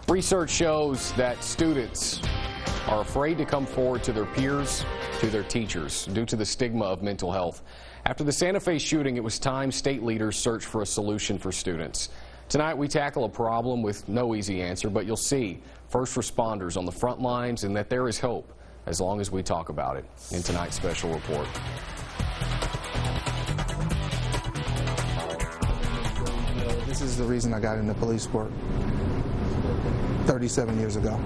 Research shows that students are afraid to come forward to their peers, to their teachers, due to the stigma of mental health. After the Santa Fe shooting, it was time state leaders searched for a solution for students. Tonight, we tackle a problem with no easy answer, but you'll see first responders on the front lines and that there is hope as long as we talk about it in tonight's special report. This is the reason I got into police work 37 years ago,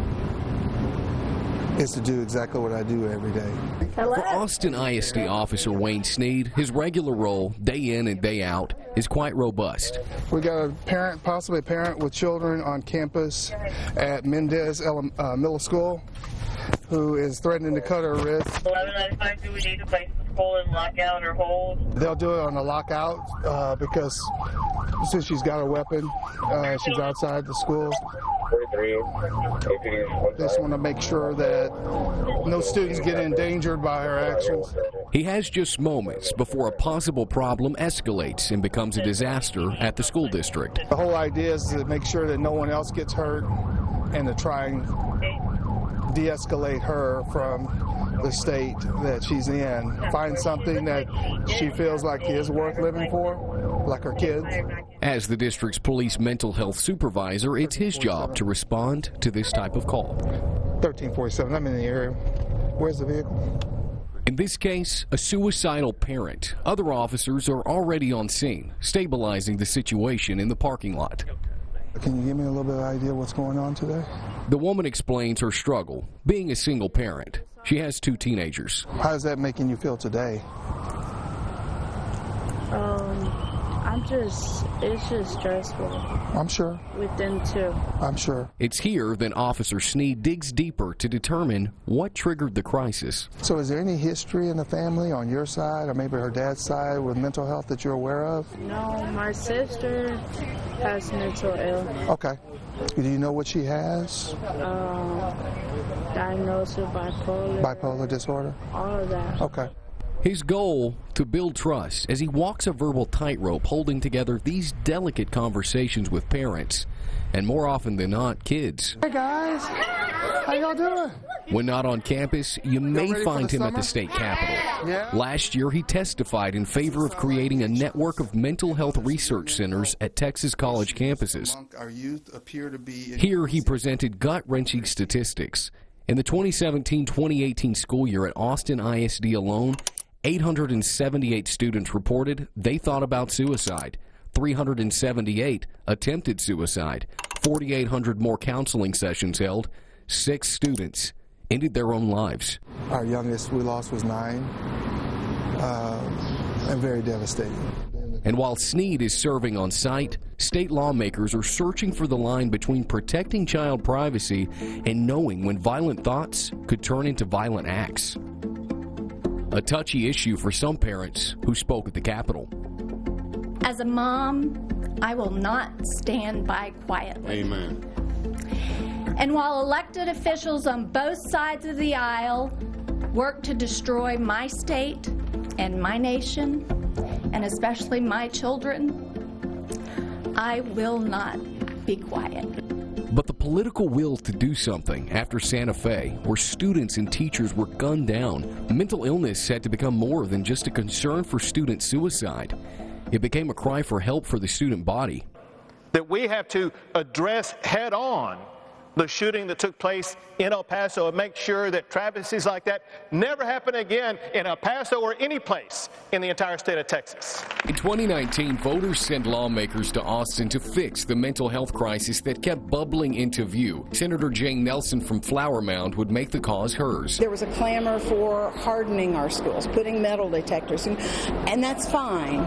is to do exactly what I do every day. For Austin ISD officer Wayne Sneed, his regular role, day in and day out, is quite robust. We got a parent, possibly a parent with children on campus at Mendez Middle School who is threatening to cut her wrist. 1195, do we need to place the school in lockout or hold? They'll do it on a lockout because since she's got a weapon, she's outside the school. They just want to make sure that no students get endangered by her actions. He has just moments before a possible problem escalates and becomes a disaster at the school district. The whole idea is to make sure that no one else gets hurt and to try and de-escalate her from the state that she's in. Find something that she feels like is worth living for, like her kids. As the district's police mental health supervisor, it's his job to respond to this type of call. 1347, I'm in the area. Where's the vehicle? In this case, a suicidal parent. Other officers are already on scene, stabilizing the situation in the parking lot. Can you give me a little bit of idea what's going on today? The woman explains her struggle, being a single parent. She has 2 teenagers. How's that making you feel today? It's just stressful. I'm sure. With them too. I'm sure. It's here that Officer Sneed digs deeper to determine what triggered the crisis. So is there any history in the family on your side or maybe her dad's side with mental health that you're aware of? No, my sister has mental illness. Okay. Do you know what she has? Diagnosed with bipolar disorder? All of that. Okay. His goal, to build trust as he walks a verbal tightrope holding together these delicate conversations with parents, and more often than not, kids. Hey guys, how y'all doing? When not on campus, you may find him at the state capitol. Yeah. Last year, he testified in favor of creating a network of mental health research centers at Texas college campuses. Our youth appear to be Here, he presented gut-wrenching statistics. In the 2017-2018 school year at Austin ISD alone, 878 students reported they thought about suicide. 378 attempted suicide. 4,800 more counseling sessions held. 6 students ended their own lives. Our youngest we lost was 9, and very devastating. And while Sneed is serving on site, state lawmakers are searching for the line between protecting child privacy and knowing when violent thoughts could turn into violent acts. A touchy issue for some parents who spoke at the Capitol. As a mom, I will not stand by quietly. Amen. And while elected officials on both sides of the aisle work to destroy my state and my nation, and especially my children, I will not be quiet. But the political will to do something after Santa Fe, where students and teachers were gunned down, mental illness had to become more than just a concern for student suicide. It became a cry for help for the student body. That we have to address head on the shooting that took place in El Paso and make sure that travesties like that never happen again in El Paso or any place in the entire state of Texas. In 2019, voters sent lawmakers to Austin to fix the mental health crisis that kept bubbling into view. Senator Jane Nelson from Flower Mound would make the cause hers. There was a clamor for hardening our schools, putting metal detectors, and that's fine,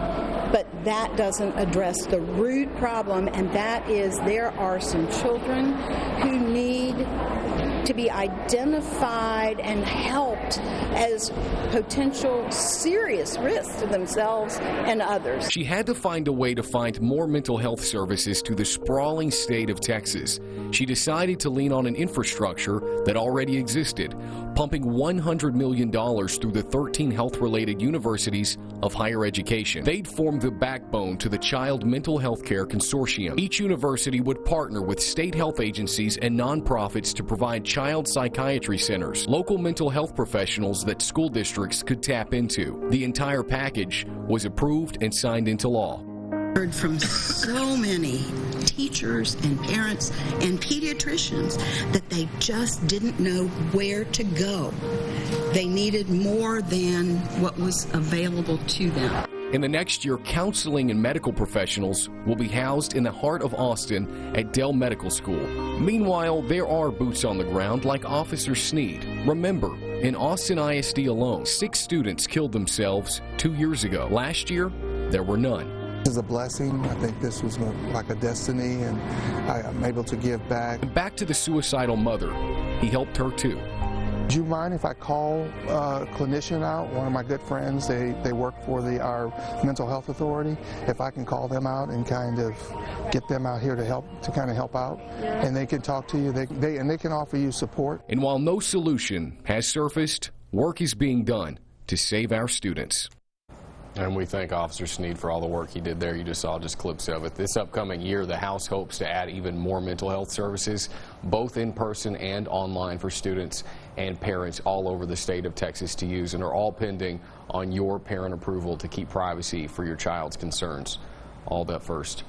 but that doesn't address the root problem, and that is there are some children who need to be identified and helped as potential serious risks to themselves and others. She had to find a way to find more mental health services to the sprawling state of Texas. She decided to lean on an infrastructure that already existed, pumping $100 million through the 13 health-related universities of higher education. They'd form the backbone to the Child Mental Health Care Consortium. Each university would partner with state health agencies and nonprofits to provide child psychiatry centers, local mental health professionals that school districts could tap into. The entire package was approved and signed into law. Heard from so many teachers and parents and pediatricians that they just didn't know where to go. They needed more than what was available to them. In the next year, counseling and medical professionals will be housed in the heart of Austin at Dell Medical School. Meanwhile, there are boots on the ground like Officer Sneed. Remember, in Austin ISD alone, 6 students killed themselves 2 years ago. Last year, there were none. This is a blessing. I think this was like a destiny, and I'm able to give back. And back to the suicidal mother. He helped her too. Do you mind if I call a clinician out, one of my good friends? They work for our mental health authority. If I can call them out and kind of get them out here to help out, and they can talk to you, they can offer you support. And while no solution has surfaced, work is being done to save our students. And we thank Officer Sneed for all the work he did there. You just saw just clips of it. This upcoming year, the House hopes to add even more mental health services, both in person and online for students and parents all over the state of Texas to use, and are all pending on your parent approval to keep privacy for your child's concerns. All that first.